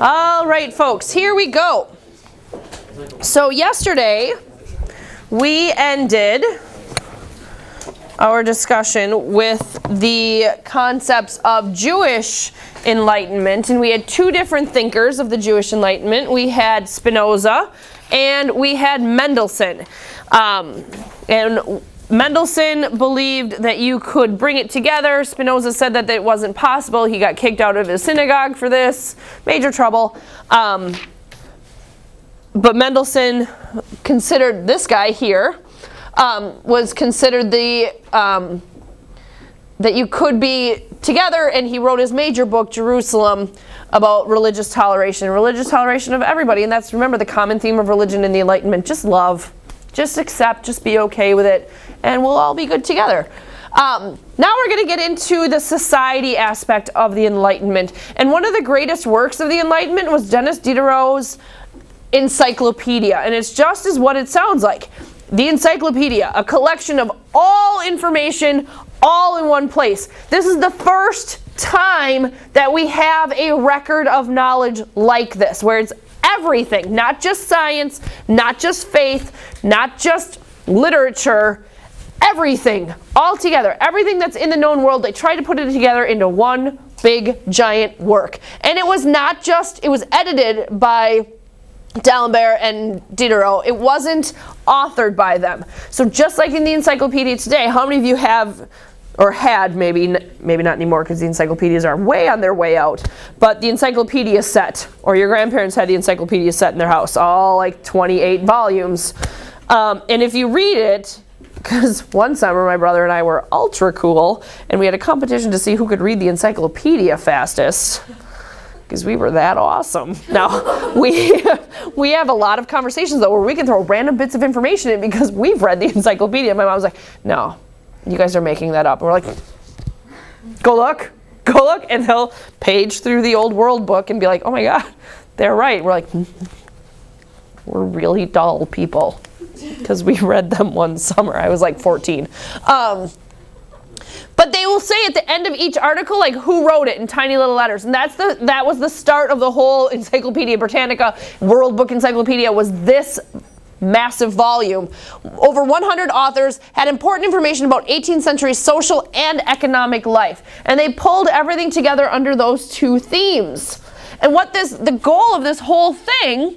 All right, folks, here we go. So yesterday, we ended our discussion with the concepts of Jewish Enlightenment, and we had two different thinkers of the Jewish Enlightenment. We had Spinoza and we had Mendelssohn. And Mendelssohn believed that you could bring it together. Spinoza said that it wasn't possible. He got kicked out of his synagogue for this. Major trouble. But Mendelssohn considered this guy here, was considered the that you could be together, and he wrote his major book, Jerusalem, about religious toleration of everybody. And that's, remember, the common theme of religion in the Enlightenment: just love, just accept, just be okay with it, and we'll all be good together. Now we're going to get into the society aspect of the Enlightenment. And one of the greatest works of the Enlightenment was Denis Diderot's encyclopedia, and it's just as what it sounds like. The encyclopedia, a collection of all information all in one place. This is the first time that we have a record of knowledge like this, where it's everything, not just science, not just faith, not just literature, everything all together. Everything that's in the known world, they tried to put it together into one big giant work. And it was not just, it was edited by D'Alembert and Diderot. It wasn't authored by them. So just like in the encyclopedia today, how many of you have, or had, maybe not anymore because the encyclopedias are way on their way out, but the encyclopedia set, or your grandparents had the encyclopedia set in their house, all like 28 volumes. And if you read it, because one summer my brother and I were ultra cool, and we had a competition to see who could read the encyclopedia fastest, because we were that awesome. Now, we have a lot of conversations, though, where we can throw random bits of information in because we've read the encyclopedia. My mom was like, no, you guys are making that up. And we're like, go look. And they'll page through the old world book and be like, oh my God, they're right. We're like, we're really dull people because we read them one summer. I was like 14. But they will say at the end of each article, like, who wrote it in tiny little letters. And that was the start of the whole Encyclopedia Britannica. World Book Encyclopedia was this massive volume. Over 100 authors had important information about 18th century social and economic life. And they pulled everything together under those two themes. And the goal of this whole thing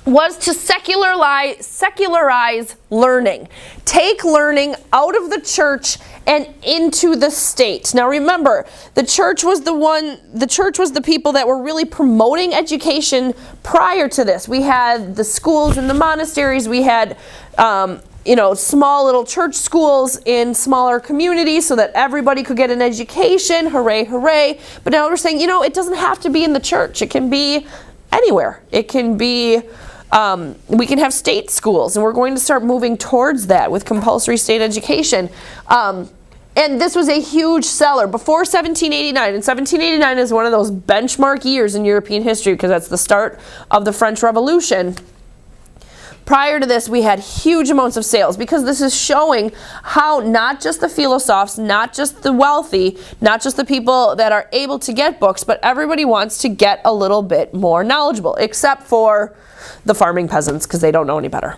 was to secularize learning. Take learning out of the church and into the state. Now remember, the church was the people that were really promoting education prior to this. We had the schools and the monasteries. We had small little church schools in smaller communities so that everybody could get an education. Hooray, hooray. But now we're saying, it doesn't have to be in the church. It can be anywhere. It can be we can have state schools, and we're going to start moving towards that with compulsory state education. And this was a huge seller before 1789, and 1789 is one of those benchmark years in European history because that's the start of the French Revolution. Prior to this, we had huge amounts of sales because this is showing how not just the philosophes, not just the wealthy, not just the people that are able to get books, but everybody wants to get a little bit more knowledgeable, except for the farming peasants because they don't know any better.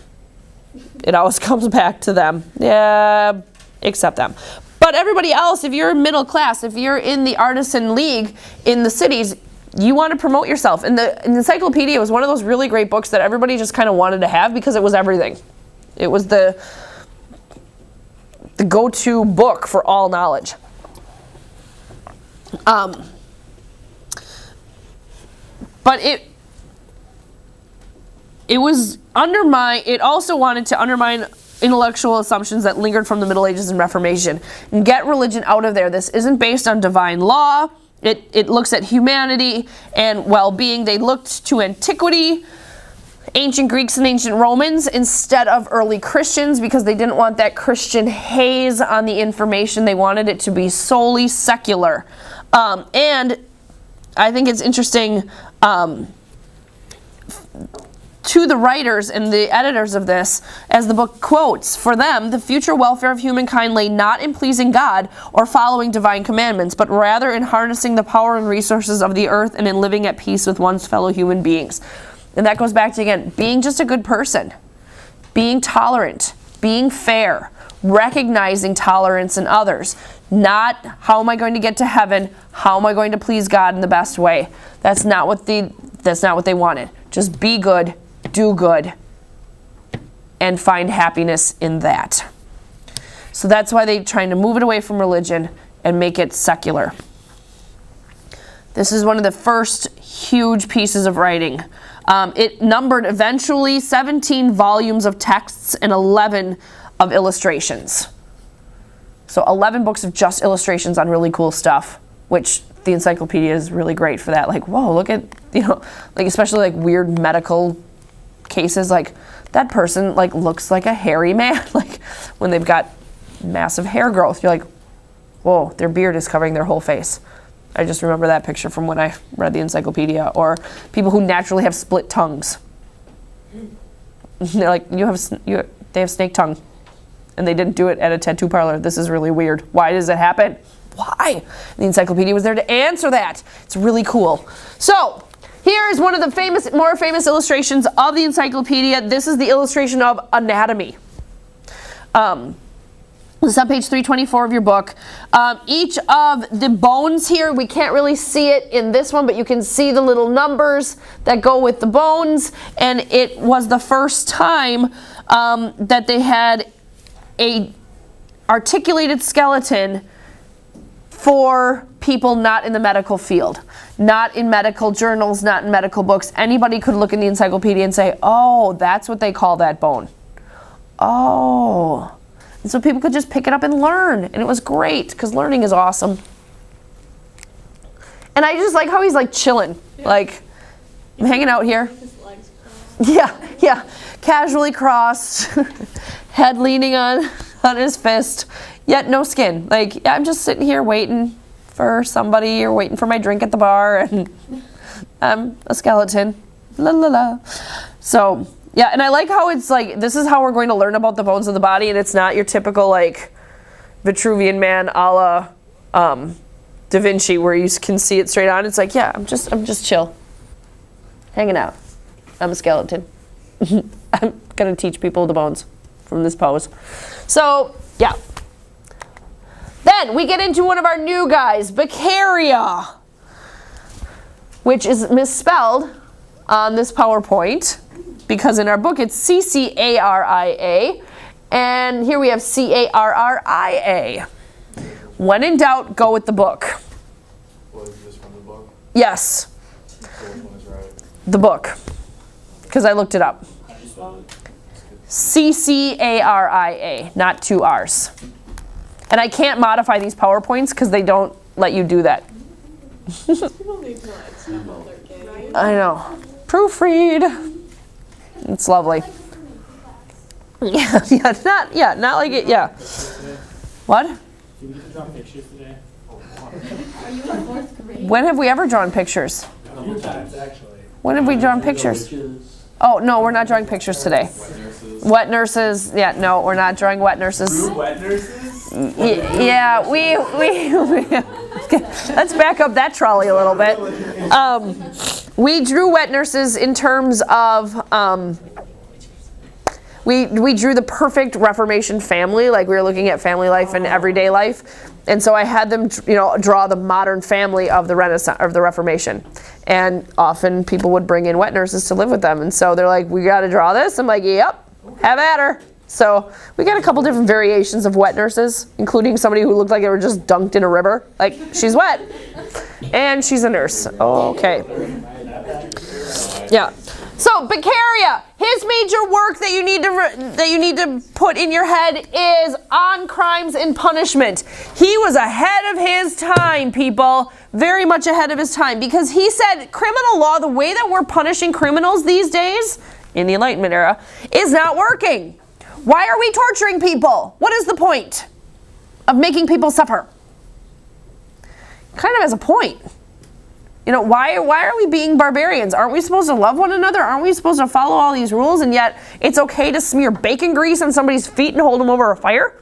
It always comes back to them. Yeah, except them. But everybody else, if you're middle class, if you're in the artisan league in the cities, you want to promote yourself. And the encyclopedia was one of those really great books that everybody just kind of wanted to have because it was everything. It was the go-to book for all knowledge. But it also wanted to undermine intellectual assumptions that lingered from the Middle Ages and Reformation and get religion out of there. This isn't based on divine law. It looks at humanity and well-being. They looked to antiquity, ancient Greeks and ancient Romans instead of early Christians because they didn't want that Christian haze on the information. They wanted it to be solely secular. And I think it's interesting to the writers and the editors of this, as the book quotes, for them, the future welfare of humankind lay not in pleasing God or following divine commandments, but rather in harnessing the power and resources of the earth and in living at peace with one's fellow human beings. And that goes back to, again, being just a good person, being tolerant, being fair, recognizing tolerance in others, not how am I going to get to heaven, how am I going to please God in the best way. That's not what they wanted. Just be good, do good, and find happiness in that. So that's why they're trying to move it away from religion and make it secular. This is one of the first huge pieces of writing. It numbered eventually 17 volumes of texts and 11 of illustrations. So 11 books of just illustrations on really cool stuff, which the encyclopedia is really great for that. Like, whoa, look at, like especially like weird medical cases, like that person like looks like a hairy man, like when they've got massive hair growth, you're like, whoa, their beard is covering their whole face. I just remember that picture from when I read the encyclopedia. Or people who naturally have split tongues. They're like, they have snake tongue. And they didn't do it at a tattoo parlor. This is really weird. Why does it happen? Why? The encyclopedia was there to answer that. It's really cool. So, here is one of the more famous illustrations of the encyclopedia. This is the illustration of anatomy. This is on page 324 of your book. Each of the bones here, we can't really see it in this one, but you can see the little numbers that go with the bones. And it was the first time that they had a articulated skeleton for people not in the medical field, not in medical journals, not in medical books. Anybody could look in the encyclopedia and say, oh, that's what they call that bone. Oh. And so people could just pick it up and learn. And it was great, because learning is awesome. And I just like how he's like chilling. Yeah. Like, I'm hanging out here. His legs crossed. Yeah. Casually crossed. Head leaning on his fist. Yet no skin. Like, I'm just sitting here waiting for somebody or waiting for my drink at the bar. And I'm a skeleton. La la la. So, yeah, and I like how it's like, this is how we're going to learn about the bones of the body, and it's not your typical, like, Vitruvian Man a la Da Vinci, where you can see it straight on. It's like, yeah, I'm just chill. Hanging out. I'm a skeleton. I'm going to teach people the bones from this pose. So, yeah. Then we get into one of our new guys, Beccaria, which is misspelled on this PowerPoint, because in our book it's C-C-A-R-I-A, and here we have C-A-R-R-I-A. When in doubt, go with the book. Was this from the book? Yes. So which one is right? The book, because I looked it up. C-C-A-R-I-A, not two R's. And I can't modify these PowerPoints because they don't let you do that. People need to like sample their game. I know. Proofread. It's lovely. Yeah, not like it, yeah. What? Did we get to draw pictures today? Are you in fourth grade? When have we ever drawn pictures? A few times, actually. When have we drawn pictures? Oh, no, we're not drawing pictures today. Wet nurses, yeah, no, we're not drawing wet nurses. Wet nurses? Yeah, we let's back up that trolley a little bit. We drew wet nurses in terms of, we drew the perfect Reformation family, like we were looking at family life and everyday life. And so I had them, draw the modern family of the Renaissance, of the Reformation. And often people would bring in wet nurses to live with them. And so they're like, we got to draw this. I'm like, yep, have at her. So we got a couple different variations of wet nurses, including somebody who looked like they were just dunked in a river. Like, she's wet. And she's a nurse. Okay. Yeah. So Beccaria, his major work that you need to put in your head is on crimes and punishment. He was ahead of his time, people. Very much ahead of his time, because he said criminal law, the way that we're punishing criminals these days in the Enlightenment era, is not working. Why are we torturing people? What is the point of making people suffer? Kind of has a point. You know, why are we being barbarians? Aren't we supposed to love one another? Aren't we supposed to follow all these rules? And yet it's okay to smear bacon grease on somebody's feet and hold them over a fire?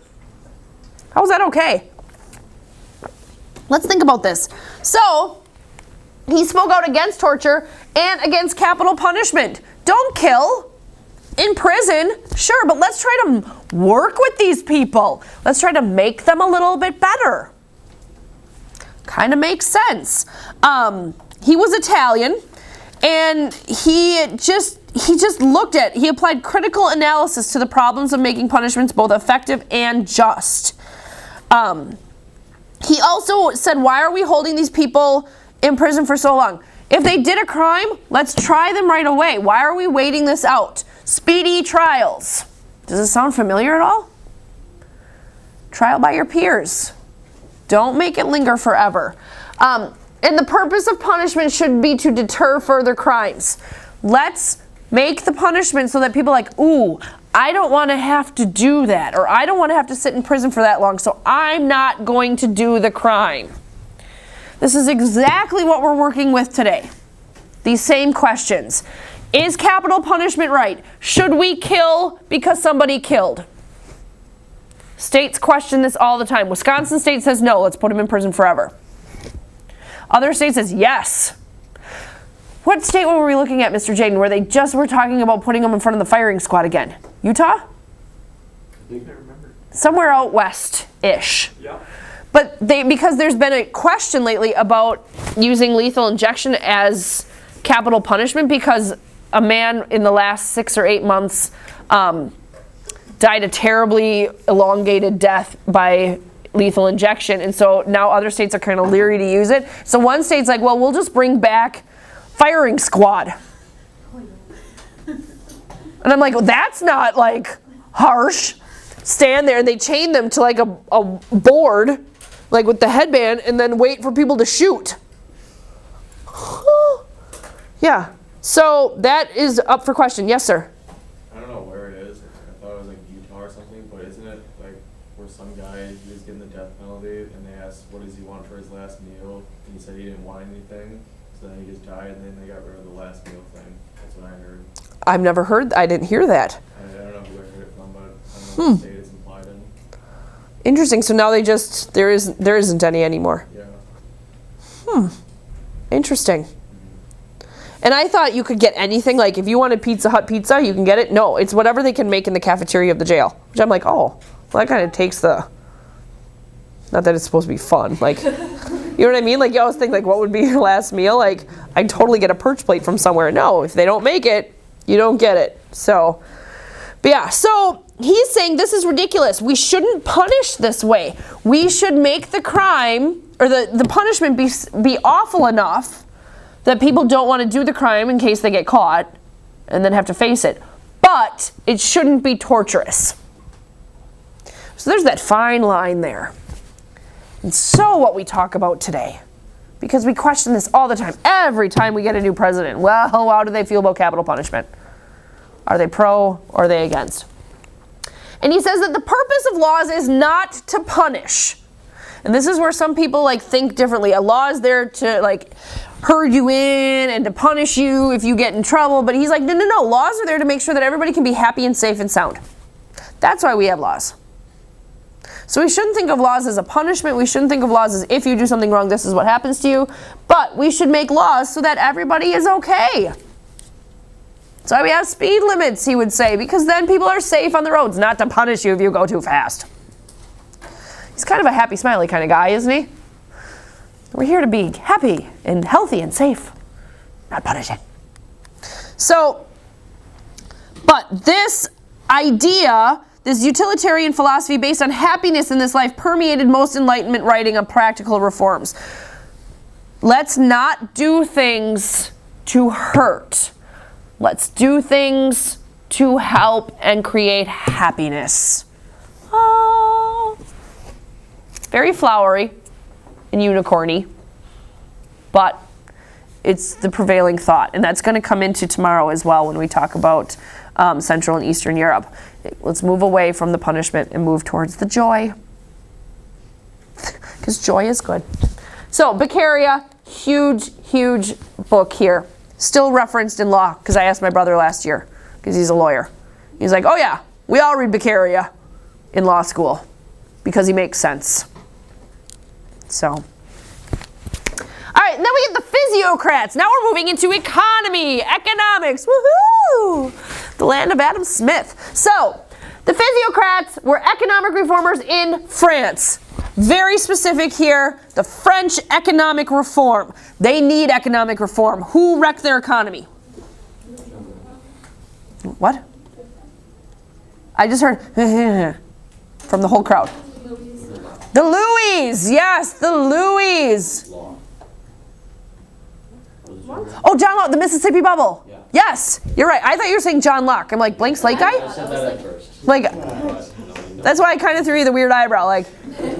How's that okay? Let's think about this. So, he spoke out against torture and against capital punishment. Don't kill. In prison, sure, but let's try to work with these people. Let's try to make them a little bit better. Kind of makes sense. He was Italian, and he applied critical analysis to the problems of making punishments both effective and just. He also said, why are we holding these people in prison for so long? If they did a crime, let's try them right away. Why are we waiting this out? Speedy trials. Does it sound familiar at all? Trial by your peers. Don't make it linger forever. And the purpose of punishment should be to deter further crimes. Let's make the punishment so that people are like, ooh, I don't want to have to do that, or I don't want to have to sit in prison for that long, so I'm not going to do the crime. This is exactly what we're working with today. These same questions. Is capital punishment right? Should we kill because somebody killed? States question this all the time. Wisconsin state says no, let's put him in prison forever. Other states says yes. What state were we looking at, Mr. Jaden, where they just were talking about putting him in front of the firing squad again? Utah? I think I remember. Somewhere out west-ish. Yeah. But because there's been a question lately about using lethal injection as capital punishment because a man in the last 6 or 8 months died a terribly elongated death by lethal injection. And so now other states are kind of leery to use it. So one state's like, well, we'll just bring back firing squad. And I'm like, well, that's not like harsh. Stand there and they chain them to like a board, like with the headband, and then wait for people to shoot. Yeah. So that is up for question. Yes, sir. I don't know where it is. I thought it was like Utah or something, but isn't it like where some guy, he was given the death penalty and they asked what does he want for his last meal, and he said he didn't want anything, so then he just died, and then they got rid of the last meal thing. That's what I heard. I didn't hear that. I don't know who I heard it from, but I don't know what state it's implied in. Interesting. So now there isn't any anymore. Yeah. Interesting. And I thought you could get anything, like if you wanted Pizza Hut pizza, you can get it. No, it's whatever they can make in the cafeteria of the jail. Which I'm like, oh, well, that kind of takes the, not that it's supposed to be fun. Like, you know what I mean? Like you always think, like, what would be your last meal? Like, I'd totally get a perch plate from somewhere. No, if they don't make it, you don't get it. So, but yeah, so he's saying this is ridiculous. We shouldn't punish this way. We should make the crime, or the punishment be awful enough that people don't want to do the crime in case they get caught and then have to face it. But it shouldn't be torturous. So there's that fine line there. And so what we talk about today, because we question this all the time, every time we get a new president, well, how do they feel about capital punishment? Are they pro or are they against? And he says that the purpose of laws is not to punish. And this is where some people like think differently. A law is there to like herd you in and to punish you if you get in trouble. But he's like, no. Laws are there to make sure that everybody can be happy and safe and sound. That's why we have laws. So we shouldn't think of laws as a punishment. We shouldn't think of laws as if you do something wrong, this is what happens to you. But we should make laws so that everybody is okay. That's why we have speed limits, he would say, because then people are safe on the roads, not to punish you if you go too fast. He's kind of a happy, smiley kind of guy, isn't he? We're here to be happy and healthy and safe, not punishing. So, but this idea, this utilitarian philosophy based on happiness in this life permeated most Enlightenment writing on practical reforms. Let's not do things to hurt. Let's do things to help and create happiness. Oh. Very flowery and unicorny, but it's the prevailing thought. And that's going to come into tomorrow as well when we talk about Central and Eastern Europe. Let's move away from the punishment and move towards the joy. Because joy is good. So, Beccaria, huge, huge book here. Still referenced in law, because I asked my brother last year, because he's a lawyer. He's like, oh yeah, we all read Beccaria in law school, because he makes sense. So, all right, and then we get the physiocrats. Now we're moving into economy, economics, woohoo! The land of Adam Smith. So, the physiocrats were economic reformers in France. Very specific here, the French economic reform. They need economic reform. Who wrecked their economy? What? I just heard from the whole crowd. The Louis, yes, the Louis. Oh, John Locke, the Mississippi Bubble. Yeah. Yes, you're right. I thought you were saying John Locke. I'm like, Blank Slate guy? I said that at first. Like, that's why I kind of threw you the weird eyebrow. Like,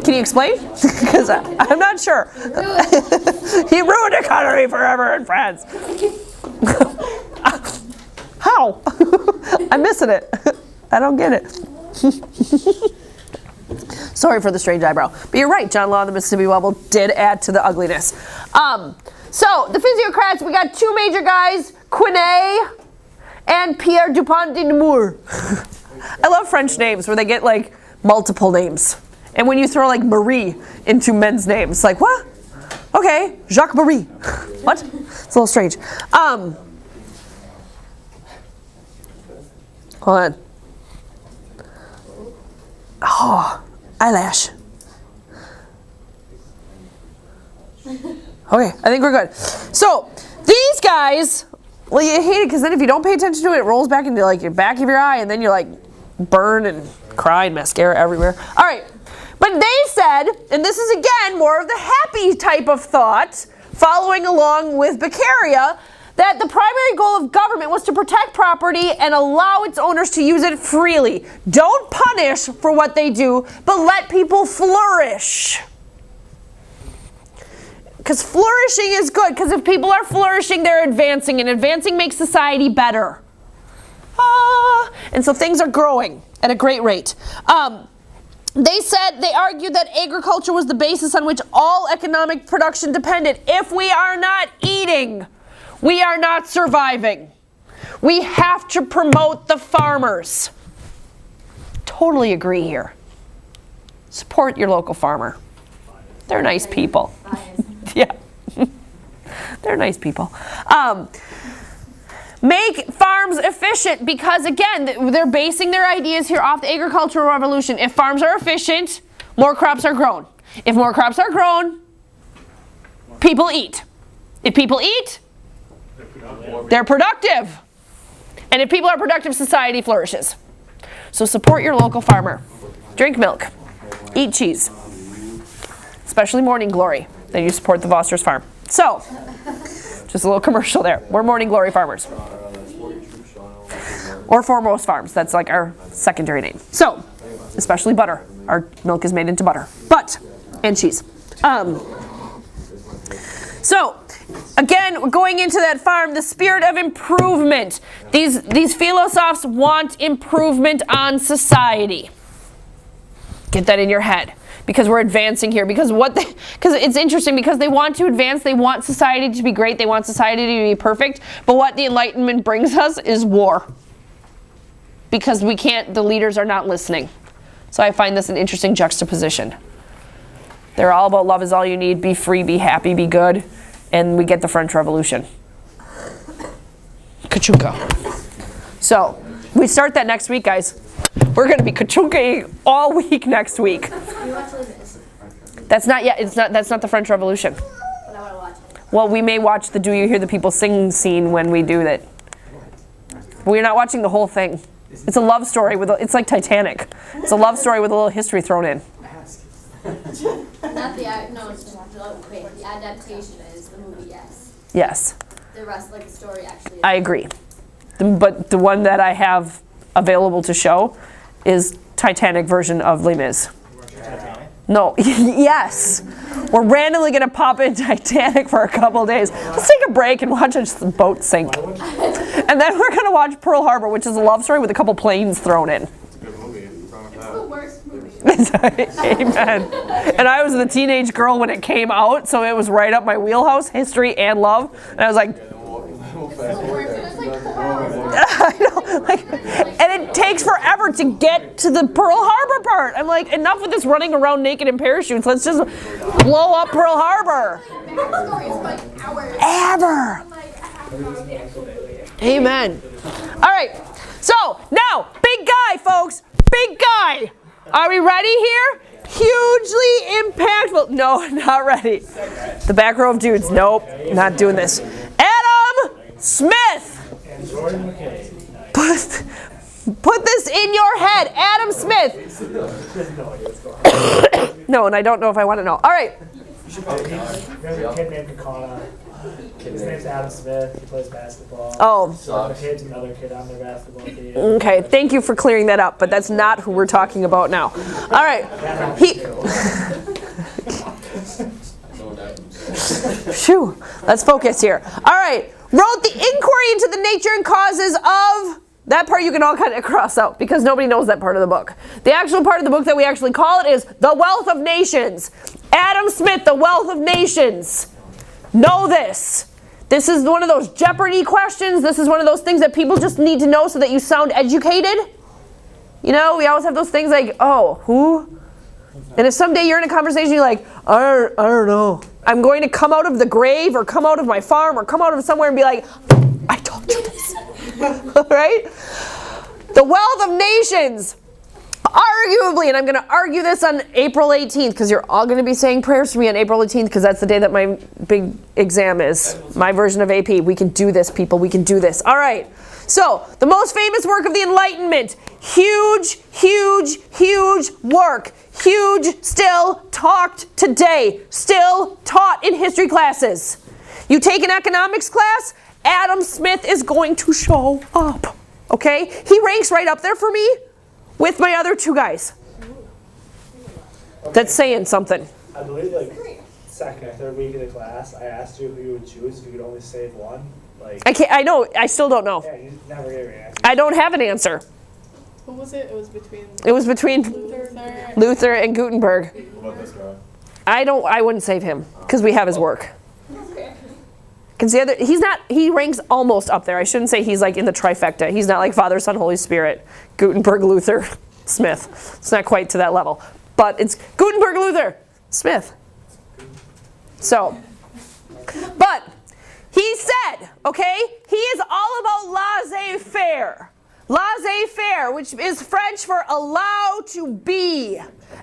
can you explain? Because I'm not sure. He ruined economy forever in France. How? I'm missing it. I don't get it. Sorry for the strange eyebrow. But you're right, John Law and the Mississippi Bubble did add to the ugliness. So, the physiocrats, we got two major guys, Quinet and Pierre Dupont de Nemours. I love French names where they get like multiple names. And when you throw like Marie into men's names, like what? Okay, Jacques Marie. What? It's a little strange. Hold on. Oh, eyelash. Okay, I think we're good. So, these guys, well, you hate it because then if you don't pay attention to it, it rolls back into like your back of your eye and then you're like burn and cry and mascara everywhere. All right, but they said, and this is again more of the happy type of thought, following along with Beccaria, that the primary goal of government was to protect property and allow its owners to use it freely. Don't punish for what they do, but let people flourish. Because flourishing is good, because if people are flourishing, they're advancing, and advancing makes society better. And so things are growing at a great rate. They argued that agriculture was the basis on which all economic production depended. If we are not eating, we are not surviving. We have to promote the farmers. Totally agree here. Support your local farmer. They're nice people. Yeah. They're nice people. Make farms efficient because, again, they're basing their ideas here off the agricultural revolution. If farms are efficient, more crops are grown. If more crops are grown, people eat. If people eat, they're productive. And if people are productive, society flourishes. So support your local farmer. Drink milk. Eat cheese. Especially Morning Glory. Then you support the Foster's farm. So, just a little commercial there. We're Morning Glory farmers. Or Foremost Farms. That's like our secondary name. So, especially butter. Our milk is made into butter. And cheese. So, again, we're going into that farm, the spirit of improvement. These philosophes want improvement on society. Get that in your head. Because we're advancing here. Because it's interesting because they want to advance. They want society to be great. They want society to be perfect. But what the Enlightenment brings us is war. Because the leaders are not listening. So I find this an interesting juxtaposition. They're all about love is all you need, be free, be happy, be good. And we get the French Revolution. Kachunka. So, we start that next week, guys. We're going to be kachunking all week next week. You watch Les Mis? That's not yet. That's not the French Revolution. But I want to watch it. Well, we may watch the Do You Hear the People Sing scene when we do that. We're not watching the whole thing. It's a love story it's like Titanic. It's a love story with a little history thrown in. Not the adaptation is the movie, yes. Yes, The rest, like the story, actually. I agree. But the one that I have available to show is Titanic version of Les Mis. No, yes. We're randomly going to pop in Titanic for a couple days. Let's take a break and watch a boat sink. And then we're going to watch Pearl Harbor, which is a love story with a couple planes thrown in. It's a good movie. What's wrong with It's that? the worst movie. Amen. And I was the teenage girl when it came out, so it was right up my wheelhouse, history and love. And I was like, I know, like, and it takes forever to get to the Pearl Harbor part. I'm like, enough with this running around naked in parachutes. Let's just blow up Pearl Harbor. Ever. Amen. All right. So now, big guy, folks. Big guy. Are we ready here? Hugely impactful. No, not ready. The back row of dudes. Nope, not doing this. Adam Smith. And Jordan McKay. Put this in your head. Adam Smith. No idea what's going on. No, and I don't know if I want to know. All right. There's a kid named Kakana. His name's Adam Smith. He plays basketball. Oh, Jordan McKay's another kid on their basketball team. okay. Thank you for clearing that up, but that's not who we're talking about now. All right. Phew. Let's focus here. All right. Wrote the inquiry into the nature and causes of... That part you can all kind of cross out because nobody knows that part of the book. The actual part of the book that we actually call it is The Wealth of Nations. Adam Smith, The Wealth of Nations. Know this. This is one of those Jeopardy questions. This is one of those things that people just need to know so that you sound educated. You know, we always have those things like, oh, who? And if someday you're in a conversation, you're like, I don't know. I'm going to come out of the grave or come out of my farm or come out of somewhere and be like, I told you this. All right? The Wealth of Nations. Arguably, and I'm going to argue this on April 18th because you're all going to be saying prayers for me on April 18th because that's the day that my big exam is. My version of AP. We can do this, people. We can do this. All right. So, the most famous work of the Enlightenment. Huge, huge, huge work. Huge, still talked today. Still taught in history classes. You take an economics class, Adam Smith is going to show up. Okay? He ranks right up there for me with my other two guys. That's saying something. I believe like second or third week of the class, I asked you who you would choose if you could only save one. Like I know. I still don't know. yeah, you never gave me an answer. I don't have an answer. Who was it? It was between Luther and Gutenberg. What about this guy? I wouldn't save him because we have his work. Because the other, he ranks almost up there. I shouldn't say he's like in the trifecta. He's not like Father, Son, Holy Spirit, Gutenberg, Luther, Smith. It's not quite to that level. But it's Gutenberg, Luther, Smith. So, but he said, okay, he is all about laissez-faire. Laissez-faire, which is French for allow to be,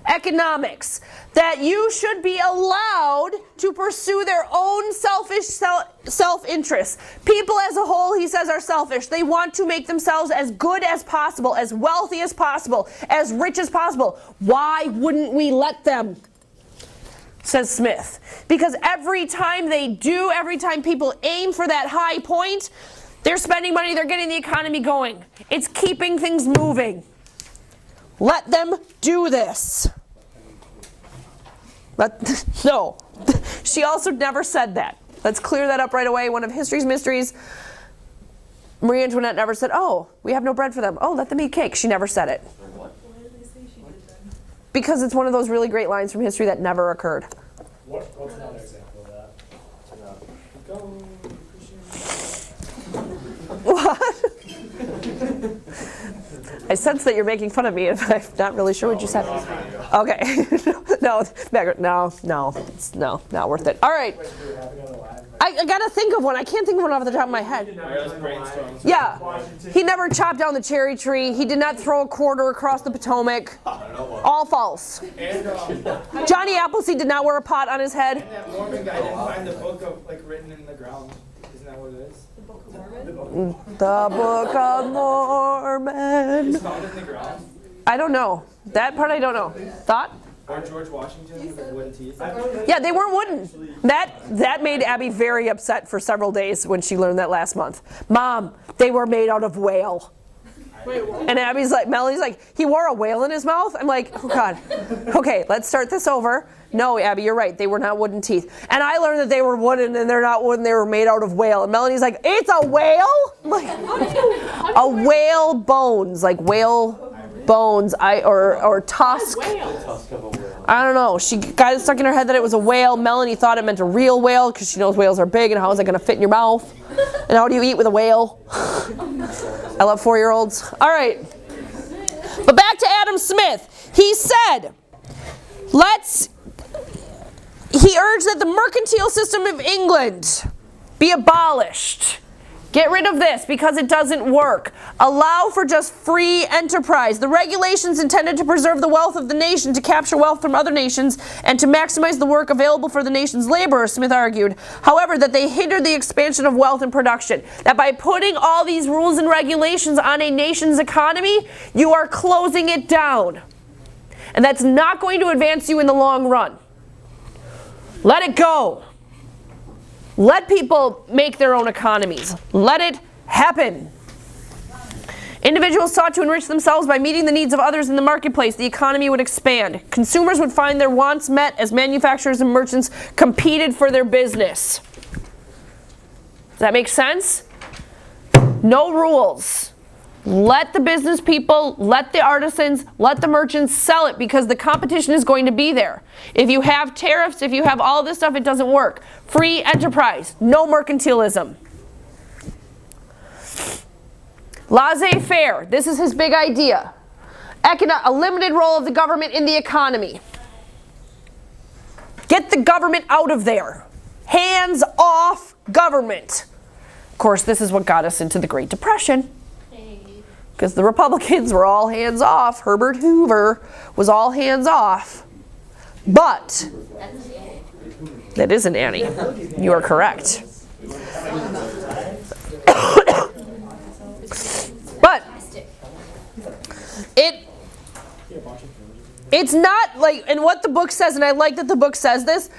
economics. That you should be allowed to pursue their own selfish self-interest. People as a whole, he says, are selfish. They want to make themselves as good as possible, as wealthy as possible, as rich as possible. Why wouldn't we let them? Says Smith. Because every time they do, every time people aim for that high point, they're spending money, they're getting the economy going. It's keeping things moving. Let them do this. No. She also never said that. Let's clear that up right away. One of history's mysteries, Marie Antoinette never said, oh, we have no bread for them. Oh, let them eat cake. She never said it. Because it's one of those really great lines from history that never occurred. What's another example of that? Go. What? I sense that you're making fun of me, and I'm not really sure what you said. Okay. No, it's not worth it. All right. I gotta think of one. I can't think of one off the top of my head. Yeah. He never chopped down the cherry tree. He did not throw a quarter across the Potomac. All false. Johnny Appleseed did not wear a pot on his head. That Mormon guy didn't find the book of written in the ground. Isn't that what it is? The Book of Mormon. It's found in the ground. I don't know. That part I don't know. Thought? Or George Washington with the wooden teeth. Yeah, they weren't wooden. That made Abby very upset for several days when she learned that last month. Mom, they were made out of whale. And Abby's like, Melanie's like, he wore a whale in his mouth? I'm like, oh God. Okay, let's start this over. No, Abby, you're right. They were not wooden teeth. And I learned that they were wooden and they're not wooden. They were made out of whale. And Melanie's like, it's a whale? I'm like, a whale bones, like whale bones, or tusk. Whale. I don't know. She got it stuck in her head that it was a whale. Melanie thought it meant a real whale because she knows whales are big, and how is it going to fit in your mouth? And how do you eat with a whale? I love 4-year-olds. All right. But back to Adam Smith. He said, he urged that the mercantile system of England be abolished. Get rid of this because it doesn't work. Allow for just free enterprise. The regulations intended to preserve the wealth of the nation, to capture wealth from other nations, and to maximize the work available for the nation's laborers, Smith argued. However, that they hindered the expansion of wealth and production. That by putting all these rules and regulations on a nation's economy, you are closing it down. And that's not going to advance you in the long run. Let it go. Let people make their own economies. Let it happen. Individuals sought to enrich themselves by meeting the needs of others in the marketplace. The economy would expand. Consumers would find their wants met as manufacturers and merchants competed for their business. Does that make sense? No rules. Let the business people, let the artisans, let the merchants sell it because the competition is going to be there. If you have tariffs, if you have all this stuff, it doesn't work. Free enterprise, no mercantilism. Laissez-faire, this is his big idea. A limited role of the government in the economy. Get the government out of there. Hands off government. Of course, this is what got us into the Great Depression. Because the Republicans were all hands off. Herbert Hoover was all hands off. But, that is an Annie. You are correct. But, it's not like, and what the book says, and I like that the book says this,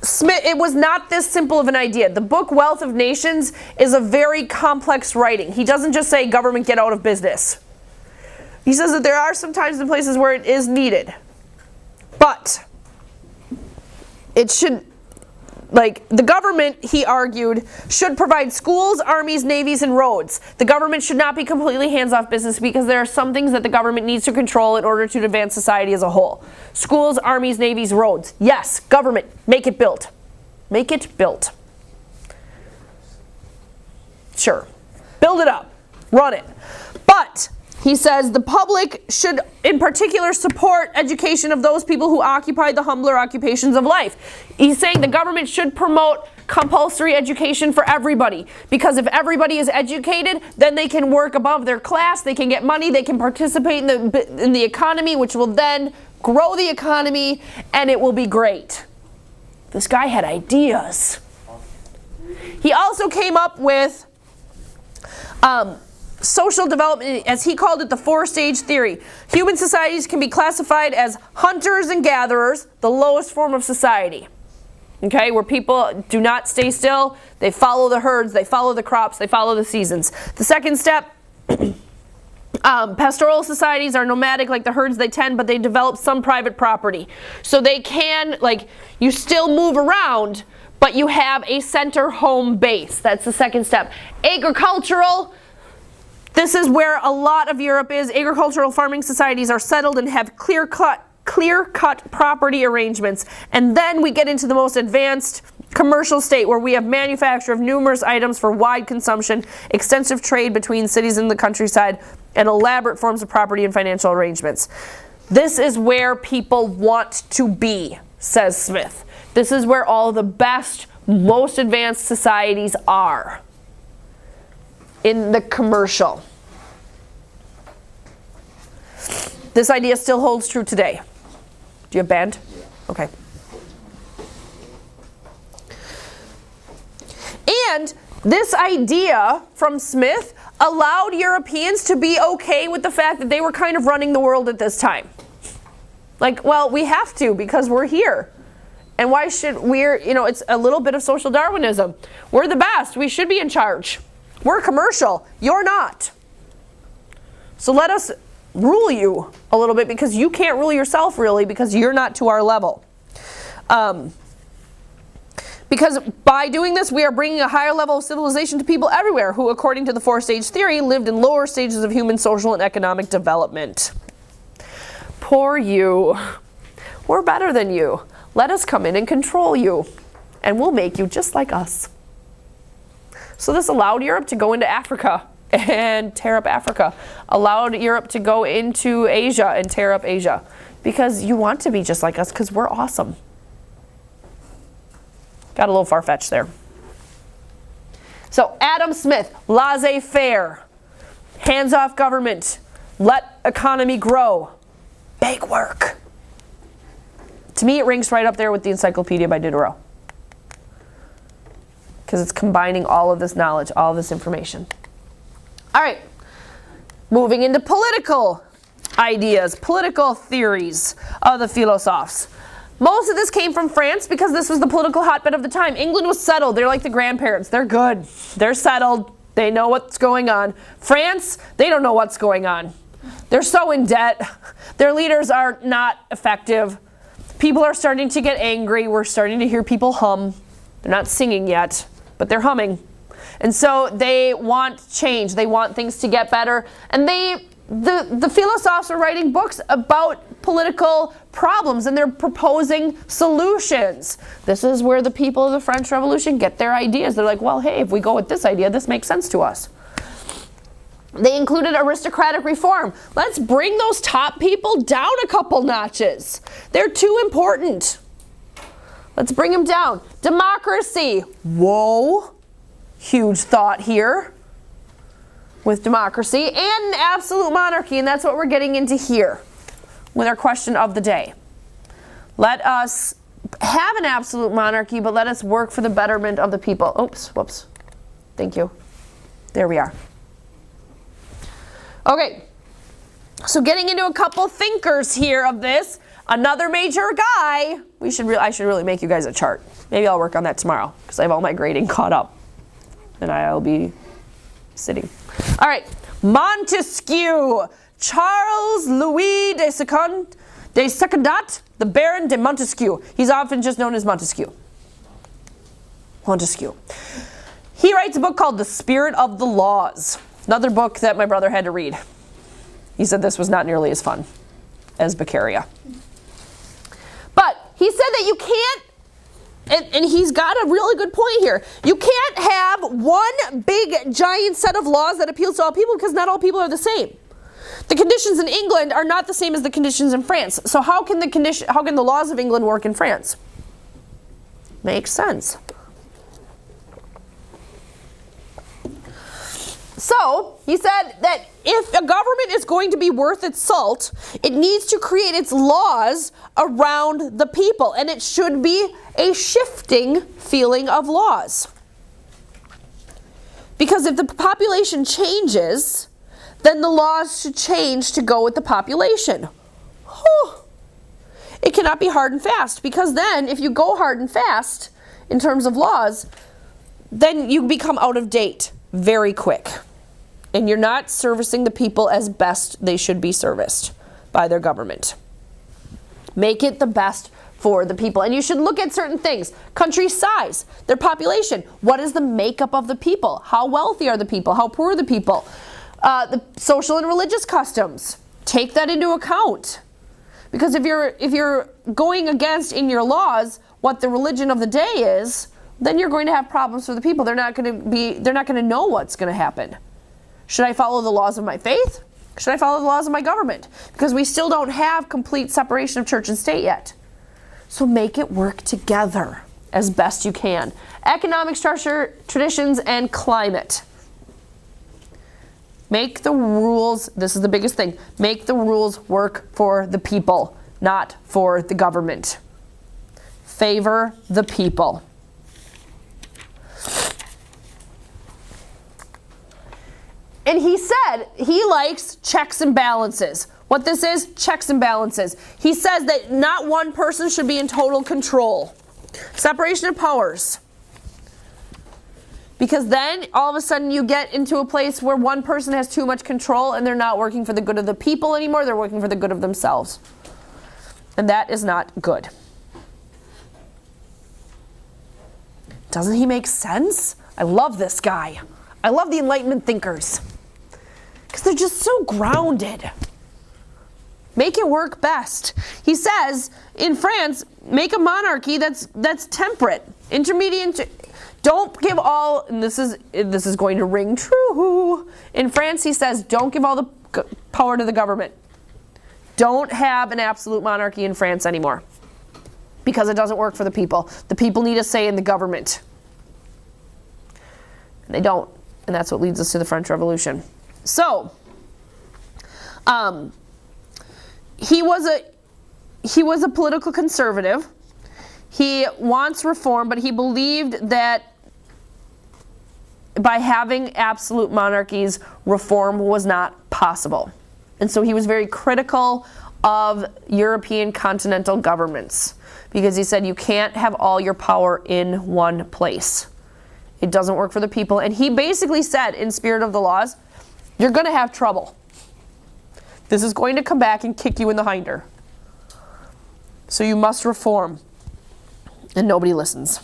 Smith, it was not this simple of an idea. The book Wealth of Nations is a very complex writing. He doesn't just say government get out of business. He says that there are some times and places where it is needed. But it should, like, the government, he argued, should provide schools, armies, navies, and roads. The government should not be completely hands-off business because there are some things that the government needs to control in order to advance society as a whole. Schools, armies, navies, roads. Yes, government, make it built. Make it built. Sure. Build it up. Run it. But he says the public should in particular support education of those people who occupy the humbler occupations of life. He's saying the government should promote compulsory education for everybody, because if everybody is educated, then they can work above their class, they can get money, they can participate in the economy, which will then grow the economy, and it will be great. This guy had ideas. He also came up with social development, as he called it, the 4-stage theory. Human societies can be classified as hunters and gatherers, the lowest form of society. Okay, where people do not stay still, they follow the herds, they follow the crops, they follow the seasons. The second step, pastoral societies are nomadic like the herds they tend, but they develop some private property. So they can, like, you still move around, but you have a center home base. That's the second step. Agricultural, this is where a lot of Europe is. Agricultural farming societies are settled and have clear-cut property arrangements. And then we get into the most advanced commercial state where we have manufacture of numerous items for wide consumption, extensive trade between cities and the countryside, and elaborate forms of property and financial arrangements. This is where people want to be, says Smith. This is where all the best, most advanced societies are. In the commercial. This idea still holds true today. Do you have band? Okay. And this idea from Smith allowed Europeans to be okay with the fact that they were kind of running the world at this time. Like, well, we have to because we're here. And why should it's a little bit of social Darwinism. We're the best. We should be in charge. We're commercial. You're not. So let us rule you a little bit because you can't rule yourself really because you're not to our level. Because by doing this, we are bringing a higher level of civilization to people everywhere who, according to the 4-stage theory, lived in lower stages of human social and economic development. Poor you. We're better than you. Let us come in and control you, and we'll make you just like us. So this allowed Europe to go into Africa and tear up Africa. Allowed Europe to go into Asia and tear up Asia. Because you want to be just like us, because we're awesome. Got a little far-fetched there. So Adam Smith, laissez-faire, hands off government, let economy grow, big work. To me, it ranks right up there with the Encyclopedia by Diderot. Because it's combining all of this knowledge, all of this information. All right, moving into political ideas, political theories of the philosophers. Most of this came from France because this was the political hotbed of the time. England was settled. They're like the grandparents. They're good. They're settled. They know what's going on. France, they don't know what's going on. They're so in debt. Their leaders are not effective. People are starting to get angry. We're starting to hear people hum. They're not singing yet, but they're humming. And so they want change. They want things to get better. And the philosophers are writing books about political problems, and they're proposing solutions. This is where the people of the French Revolution get their ideas. They're like, well, hey, if we go with this idea, this makes sense to us. They included aristocratic reform. Let's bring those top people down a couple notches. They're too important. Let's bring them down. Democracy. Whoa. Huge thought here with democracy and absolute monarchy, and that's what we're getting into here with our question of the day. Let us have an absolute monarchy, but let us work for the betterment of the people. Oops, whoops. Thank you. There we are. Okay, so getting into a couple thinkers here of this. Another major guy. I should really make you guys a chart. Maybe I'll work on that tomorrow because I have all my grading caught up. And I'll be sitting. All right, Montesquieu. Charles Louis de Secondat, the Baron de Montesquieu. He's often just known as Montesquieu. Montesquieu. He writes a book called The Spirit of the Laws. Another book that my brother had to read. He said this was not nearly as fun as Beccaria. But he said that you can't, and he's got a really good point here. You can't have one big giant set of laws that appeals to all people because not all people are the same. The conditions in England are not the same as the conditions in France. So how can the laws of England work in France? Makes sense. So he said that if a government is going to be worth its salt, it needs to create its laws around the people, and it should be a shifting feeling of laws. Because if the population changes, then the laws should change to go with the population. It cannot be hard and fast, because then if you go hard and fast in terms of laws, then you become out of date very quick. And you're not servicing the people as best they should be serviced by their government. Make it the best for the people. And you should look at certain things. Country size, their population. What is the makeup of the people? How wealthy are the people? How poor are the people? The social and religious customs. Take that into account. Because if you're going against in your laws what the religion of the day is, then you're going to have problems for the people. They're not going to know what's going to happen. Should I follow the laws of my faith? Should I follow the laws of my government? Because we still don't have complete separation of church and state yet. So make it work together as best you can. Economic structure, traditions, and climate. Make the rules, this is the biggest thing, make the rules work for the people, not for the government. Favor the people. And he said he likes checks and balances. What this is, checks and balances. He says that not one person should be in total control. Separation of powers. Because then all of a sudden you get into a place where one person has too much control and they're not working for the good of the people anymore, they're working for the good of themselves. And that is not good. Doesn't he make sense? I love this guy. I love the Enlightenment thinkers. Because they're just so grounded. Make it work best. He says, in France, make a monarchy that's temperate, intermediate. Don't give all, and this is going to ring true. In France, he says, don't give all the power to the government. Don't have an absolute monarchy in France anymore, because it doesn't work for the people. The people need a say in the government. And they don't. And that's what leads us to the French Revolution. So, he was a political conservative. He wants reform, but he believed that by having absolute monarchies, reform was not possible. And so he was very critical of European continental governments, because he said you can't have all your power in one place. It doesn't work for the people. And he basically said, in Spirit of the Laws, you're going to have trouble. This is going to come back and kick you in the hinder. So you must reform. And nobody listens.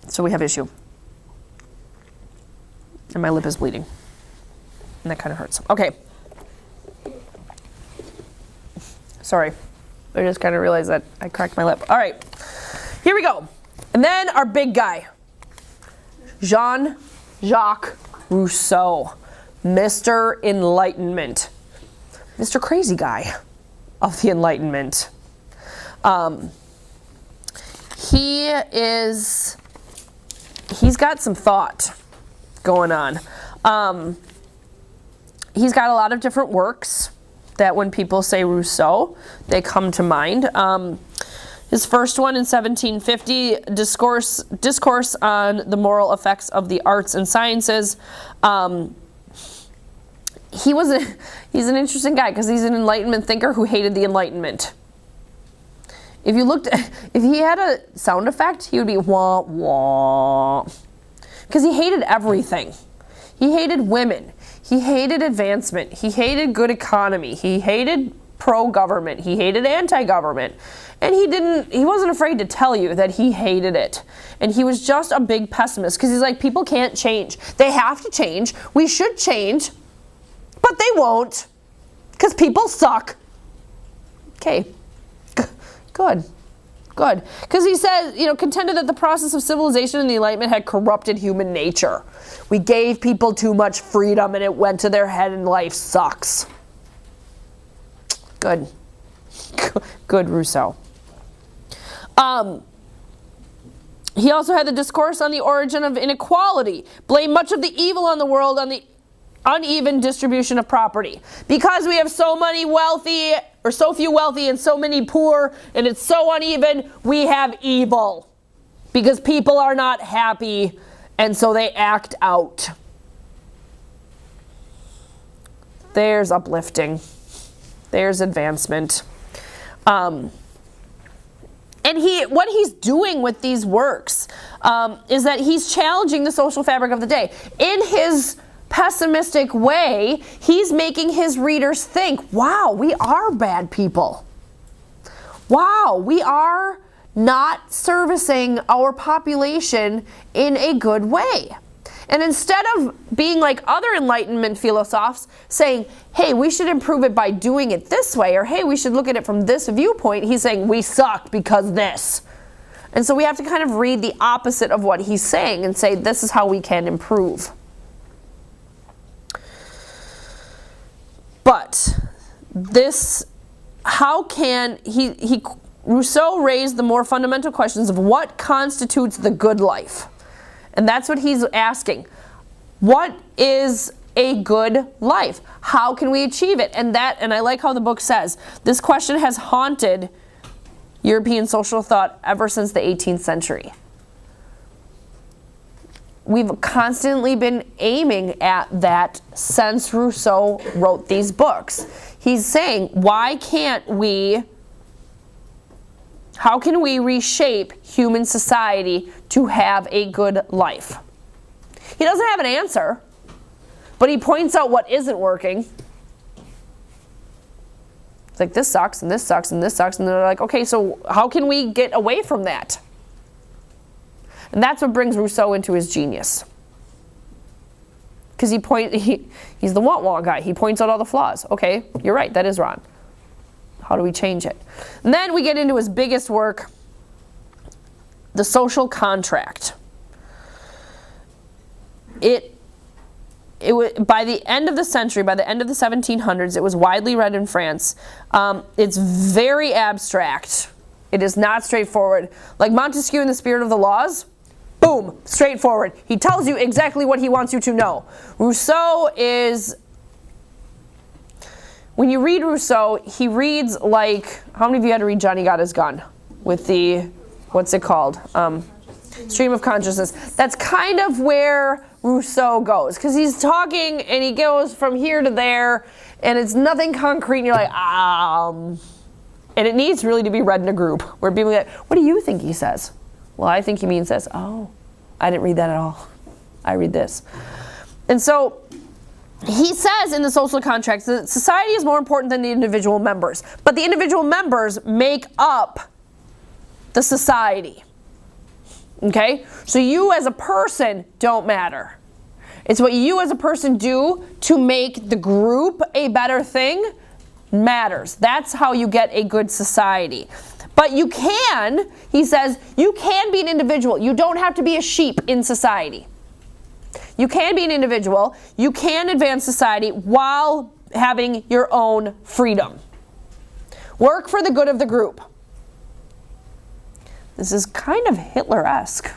So we have issue. And my lip is bleeding. And that kind of hurts. Okay. Sorry. I just kind of realized that I cracked my lip. All right. Here we go. And then our big guy. Jean-Jacques Rousseau. Mr. Enlightenment. Mr. Crazy Guy of the Enlightenment. He's got some thought going on. He's got a lot of different works that when people say Rousseau, they come to mind. His first one in 1750, Discourse on the Moral Effects of the Arts and Sciences. He's an interesting guy because he's an Enlightenment thinker who hated the Enlightenment. If he had a sound effect, he would be wah wah. Because he hated everything. He hated women. He hated advancement. He hated good economy. He hated pro-government. He hated anti-government. And he wasn't afraid to tell you that he hated it. And he was just a big pessimist because he's like, people can't change. They have to change. We should change. But they won't. Because people suck. Okay. Good. Because he says, contended that the process of civilization and the Enlightenment had corrupted human nature. We gave people too much freedom and it went to their head and life sucks. Good. Good, Rousseau. He also had the Discourse on the Origin of Inequality. Blamed much of the evil on the world on the uneven distribution of property. Because we have so few wealthy and so many poor, and it's so uneven, we have evil. Because people are not happy, and so they act out. There's uplifting. There's advancement. And what he's doing with these works is that he's challenging the social fabric of the day. In his pessimistic way, he's making his readers think, wow, we are bad people. Wow, we are not servicing our population in a good way. And instead of being like other Enlightenment philosophers saying, hey, we should improve it by doing it this way, or hey, we should look at it from this viewpoint, he's saying we suck because this. And so we have to kind of read the opposite of what he's saying and say, this is how we can improve. But Rousseau raised the more fundamental questions of what constitutes the good life. And that's what he's asking. What is a good life? How can we achieve it? And I like how the book says, this question has haunted European social thought ever since the 18th century. We've constantly been aiming at that since Rousseau wrote these books. He's saying, how can we reshape human society to have a good life? He doesn't have an answer, but he points out what isn't working. It's like, this sucks, and this sucks, and this sucks, and they're like, okay, so how can we get away from that? And that's what brings Rousseau into his genius. Because he's the want guy. He points out all the flaws. Okay, you're right, that is wrong. How do we change it? And then we get into his biggest work, the social contract. By the end of the century, by the end of the 1700s, it was widely read in France. It's very abstract. It is not straightforward. Like Montesquieu in The Spirit of the Laws, boom, straightforward. He tells you exactly what he wants you to know. Rousseau is, when you read Rousseau, he reads like, how many of you had to read Johnny Got His Gun? With the, what's it called? Stream of Consciousness. That's kind of where Rousseau goes, because he's talking and he goes from here to there, and it's nothing concrete, and you're like, and it needs really to be read in a group where people get, what do you think he says? Well, I think he means this. Oh, I didn't read that at all. I read this. And so he says in the social contract that society is more important than the individual members, but the individual members make up the society. Okay? So you as a person don't matter. It's what you as a person do to make the group a better thing matters. That's how you get a good society. But you can, he says, you can be an individual. You don't have to be a sheep in society. You can be an individual. You can advance society while having your own freedom. Work for the good of the group. This is kind of Hitler-esque.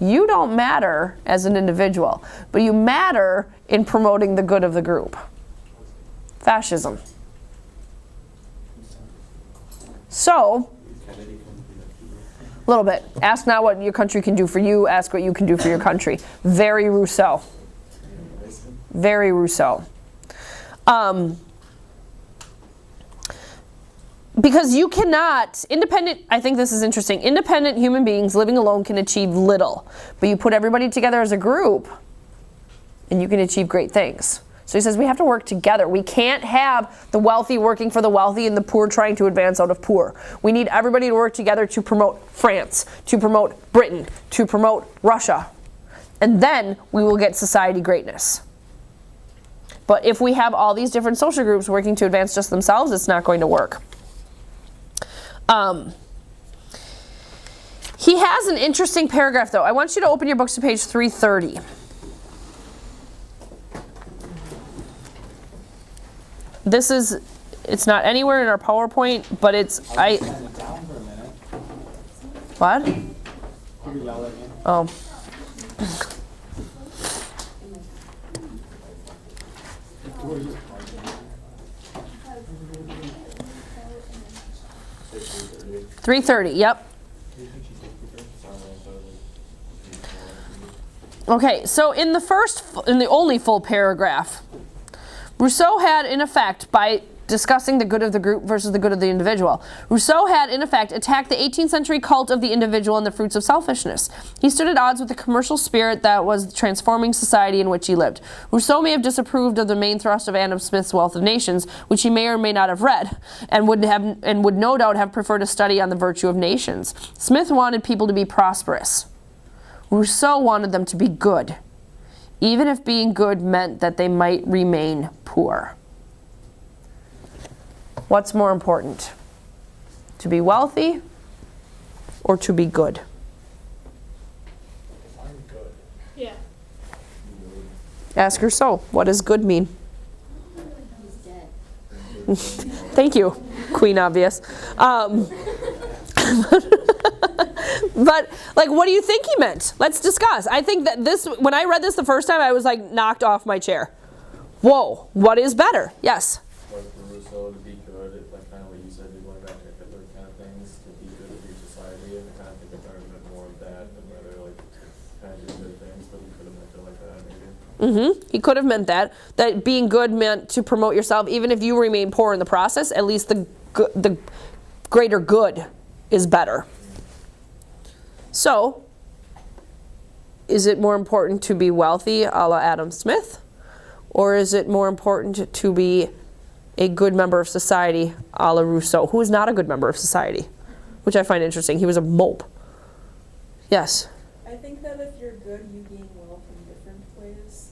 You don't matter as an individual, but you matter in promoting the good of the group. Fascism. So, a little bit. Ask not what your country can do for you, ask what you can do for your country. Very Rousseau. Very Rousseau. Because you cannot, I think this is interesting, independent human beings living alone can achieve little. But you put everybody together as a group, and you can achieve great things. So he says we have to work together. We can't have the wealthy working for the wealthy and the poor trying to advance out of poor. We need everybody to work together to promote France, to promote Britain, to promote Russia. And then we will get society greatness. But if we have all these different social groups working to advance just themselves, it's not going to work. He has an interesting paragraph, though. I want you to open your books to page 330. This is, it's not anywhere in our PowerPoint, but it's, what? Oh. $330, yep. Okay, so in the only full paragraph, Rousseau had, in effect, by discussing the good of the group versus the good of the individual, Rousseau had, in effect, attacked the 18th century cult of the individual and the fruits of selfishness. He stood at odds with the commercial spirit that was transforming society in which he lived. Rousseau may have disapproved of the main thrust of Adam Smith's Wealth of Nations, which he may or may not have read, and would no doubt have preferred a study on the virtue of nations. Smith wanted people to be prosperous. Rousseau wanted them to be good, even if being good meant that they might remain poor. What's more important? To be wealthy or to be good? I'm good. Yeah. Ask Rousseau, what does good mean? He's dead. Thank you, Queen Obvious. But, like, what do you think he meant? Let's discuss. I think that when I read this the first time, I was, like, knocked off my chair. Whoa, what is better? Yes? Like for Rousseau to be good, like kind of what you said, you're going back to Hitler kind of things, to be good in your society, and I kind of think it's a bit more of that, than rather like kind of do good things, but he could have meant it like that maybe. He could have meant that being good meant to promote yourself, even if you remain poor in the process, at least the greater good is better. So, is it more important to be wealthy a la Adam Smith? Or is it more important to be a good member of society a la Rousseau, who is not a good member of society, which I find interesting. He was a mope. Yes? I think that if you're good, you gain wealth in different ways.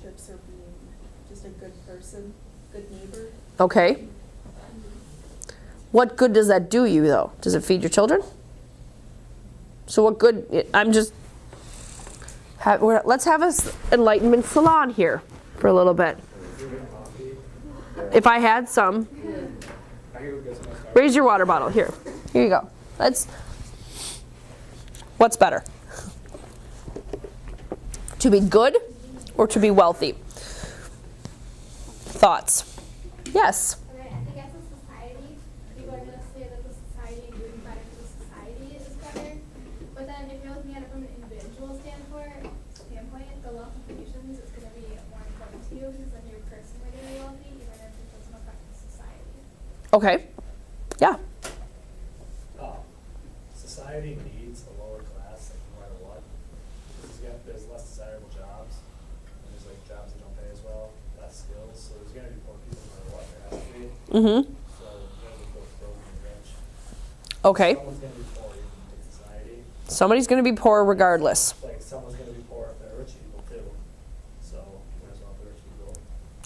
relationships or being just a good person, good neighbor. Okay. What good does that do you, though? Does it feed your children? So what good, I'm just, let's have an enlightenment salon here for a little bit. If I had some, raise your water bottle, here you go. What's better? To be good or to be wealthy? Thoughts? Yes. Okay, I think as a society, people are going to say that the society and doing better for the society is better. But then if you're looking at it from an individual standpoint, the wealth of nations is going to be more important to you because then you're personally really wealthy, even if it doesn't affect the society. Okay. Yeah. Society needs a lower class, like, no matter what. There's less desirable jobs, and there's like jobs that don't pay as well, less skills, so there's gonna be poor people no matter what, there has to be. Mm-hmm. So there's gonna be both broke and rich. Okay. Someone's gonna be poor even in society. Somebody's going to be poor regardless. Like, someone's gonna be poor if they're rich people too. So, you might as well be rich people.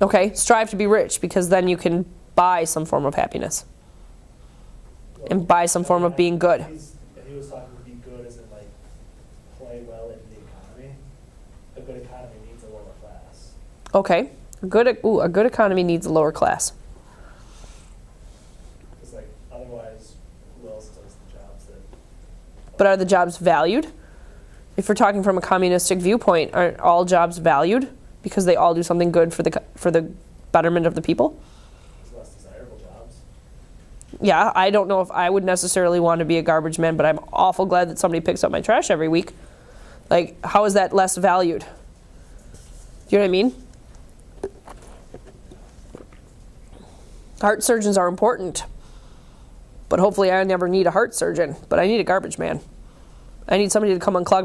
Okay. Strive to be rich because then you can buy some form of happiness and buy some form of being good. If he was talking to be good as in like play well in the economy, a good economy needs a lower class. Okay. A good economy needs a lower class. Because like otherwise, who else does the jobs that? But are the jobs valued? If we're talking from a communistic viewpoint, aren't all jobs valued because they all do something good for the betterment of the people? There's less desirable jobs. Yeah, I don't know if I would necessarily want to be a garbage man, but I'm awful glad that somebody picks up my trash every week. Like, how is that less valued? Do you know what I mean? Heart surgeons are important, but hopefully I never need a heart surgeon, but I need a garbage man. I need somebody to come unclog my